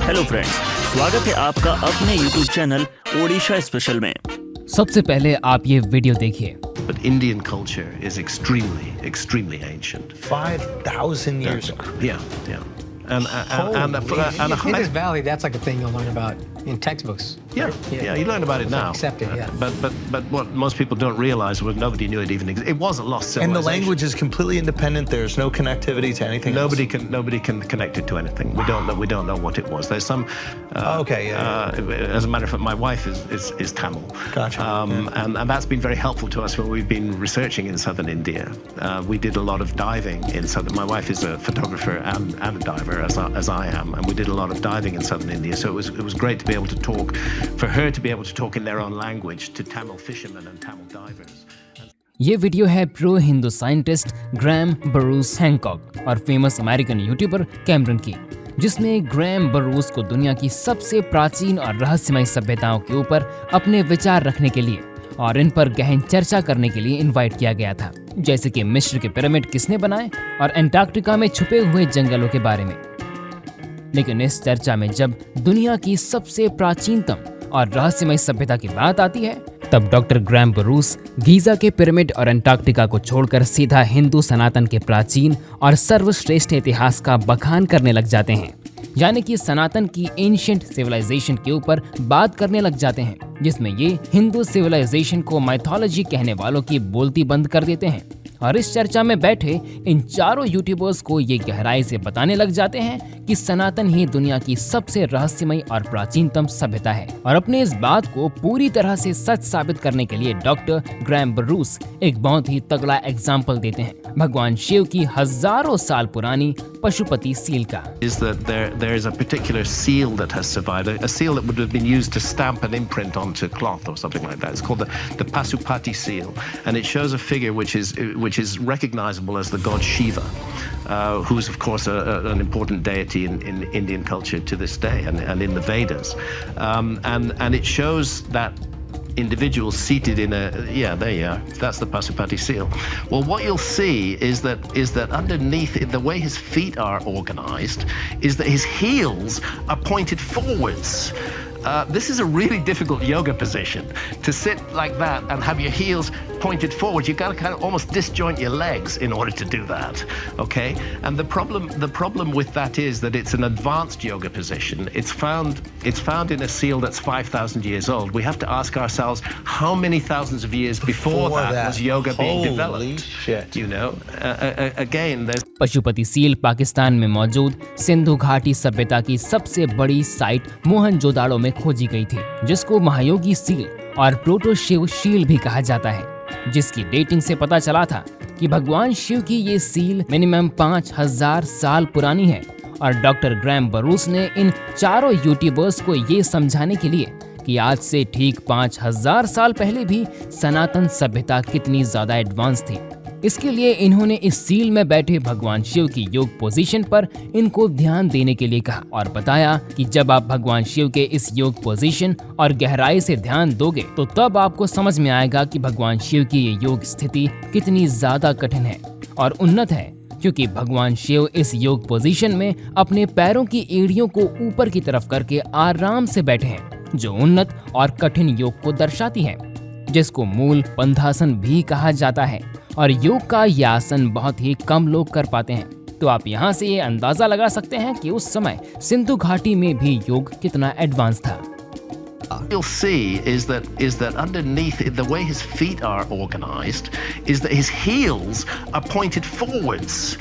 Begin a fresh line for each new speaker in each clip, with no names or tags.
Hello friends, स्वागत है आपका अपने YouTube चैनल ओडिशा स्पेशल में।
सबसे पहले आप ये वीडियो देखिए।
But Indian culture is extremely ancient.
5,000 years ago.
Yeah. And
Indus Valley, that's like a thing you'll learn about in textbooks.
Yeah, you learn about it
It's
now.
accepted, yeah.
But what most people don't realize was nobody knew it even existed. It was a lost civilization.
And the language is completely independent. There's no connectivity to anything
Nobody can connect it to anything. Wow. We don't know what it was. There's some. As a matter of fact, my wife is Tamil.
Gotcha.
And that's been very helpful to us when we've been researching in southern India. We did a lot of diving in southern. My wife is a photographer and a diver, as I am, and we did a lot of diving in southern India. So it was great to be able to talk, for her to be able to talk in their own language to Tamil fishermen and Tamil divers.
ये video है pro Hindu scientist Graham बरूस Hancock और famous American YouTuber Cameron की, जिसमें Graeme बरूस को दुनिया की सबसे प्राचीन और रहस्यमय सभ्यताओं के ऊपर अपने विचार रखने के लिए और इन पर गहन चर्चा करने के लिए इनवाइट किया गया था, जैसे कि मिस्र के पिरामिड किसने बनाए और अंटार्कटिका में छुपे हुए जंगलों के बारे में। लेकिन इस चर्चा में जब दुनिया की सबसे प्राचीनतम और रहस्यमय सभ्यता की बात आती है, तब डॉक्टर ग्रैम बरूस गीजा के पिरामिड और अंटार्कटिका को छोड़कर सीधा हिंदू सनातन के प्राचीन और सर्वश्रेष्ठ इतिहास का बखान करने लग जाते हैं, यानी कि सनातन की एंशिएंट सिविलाइजेशन के ऊपर बात करने लग जाते हैं, जिसमें ये हिंदू सिविलाइजेशन को माइथोलॉजी कहने वालों की बोलती बंद कर देते हैं। और इस चर्चा में बैठे इन चारों यूट्यूबर्स को ये गहराई से बताने लग जाते हैं कि सनातन ही दुनिया की सबसे रहस्यमय और प्राचीनतम सभ्यता है। और अपने इस बात को पूरी तरह से सच साबित करने के लिए डॉक्टर ग्रैम बरूस एक बहुत ही तगड़ा एग्जाम्पल देते हैं भगवान शिव की हजारों साल पुरानी पशुपति सील का।
Is that there is a particular seal that has survived, a seal that would have been used to stamp an imprint onto cloth or something like that. It's called the Pasupati seal, and it shows a figure which is recognizable as the god Shiva, who is of course an important deity in Indian culture to this day and in the Vedas, and it shows that individual seated in there you are, that's the Pasupati seal. Well, what you'll see is that underneath it, the way his feet are organized is that his heels are pointed forwards. This is a really difficult yoga position, to sit like that and have your heels pointed forward. You've got to kind of almost disjoint your legs in order to do that, okay? And the problem with that is that it's an advanced yoga position. It's found in a seal that's 5,000 years old. We have to ask ourselves how many thousands of years before that was yoga being developed.
Holy shit.
You know, again, there's
Pashupati seal Pakistan में मौजूद सिंधु घाटी सभ्यता की सबसे बड़ी site Mohenjodaro में खोजी गई थी, जिसको महायोगी सील और प्रोटो शिव शील भी कहा जाता है, जिसकी डेटिंग से पता चला था कि भगवान शिव की ये सील मिनिमम 5,000 साल पुरानी है। और डॉक्टर ग्रैम बरूस ने इन चारों यूट्यूबर्स को ये समझाने के लिए कि आज से ठीक 5,000 साल पहले भी सनातन सभ्यता कितनी ज्यादा एडवांस थी, इसके लिए इन्होंने इस सील में बैठे भगवान शिव की योग पोजीशन पर इनको ध्यान देने के लिए कहा और बताया कि जब आप भगवान शिव के इस योग पोजीशन और गहराई से ध्यान दोगे तो तब आपको समझ में आएगा कि भगवान शिव की ये योग स्थिति कितनी ज्यादा कठिन है और उन्नत है, क्योंकि भगवान शिव इस योग पोजीशन में अपने पैरों की एड़ियों को ऊपर की तरफ करके आराम से बैठे हैं, जो उन्नत और कठिन योग को दर्शाती है, जिसको मूल पंधासन भी कहा जाता है। और योग का यह आसन बहुत ही कम लोग कर पाते हैं। तो आप यहाँ से ये अंदाजा लगा सकते हैं कि उस समय सिंधु घाटी में भी योग कितना एडवांस था।
you'll see is that underneath it, the way his feet are organized is that his heels are pointed forwards.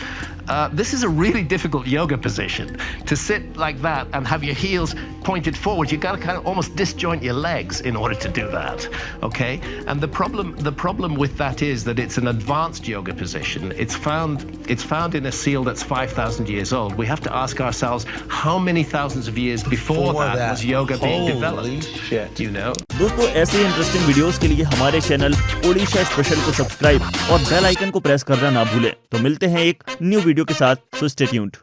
This is a really difficult yoga position, to sit like that and have your heels pointed forward. You've got to kind of almost disjoint your legs in order to do that, okay? And the problem with that is that it's an advanced yoga position. It's found in a seal that's 5,000 years old. We have to ask ourselves how many thousands of years before that was yoga being developed.
Shit.
You know?
दोस्तों, ऐसे ही interesting videos के लिए हमारे channel Odisha special को subscribe और bell icon को press करना ना भूलें। तो मिलते हैं एक न्यू वीडियो के साथ, सो स्टे ट्यून्ड।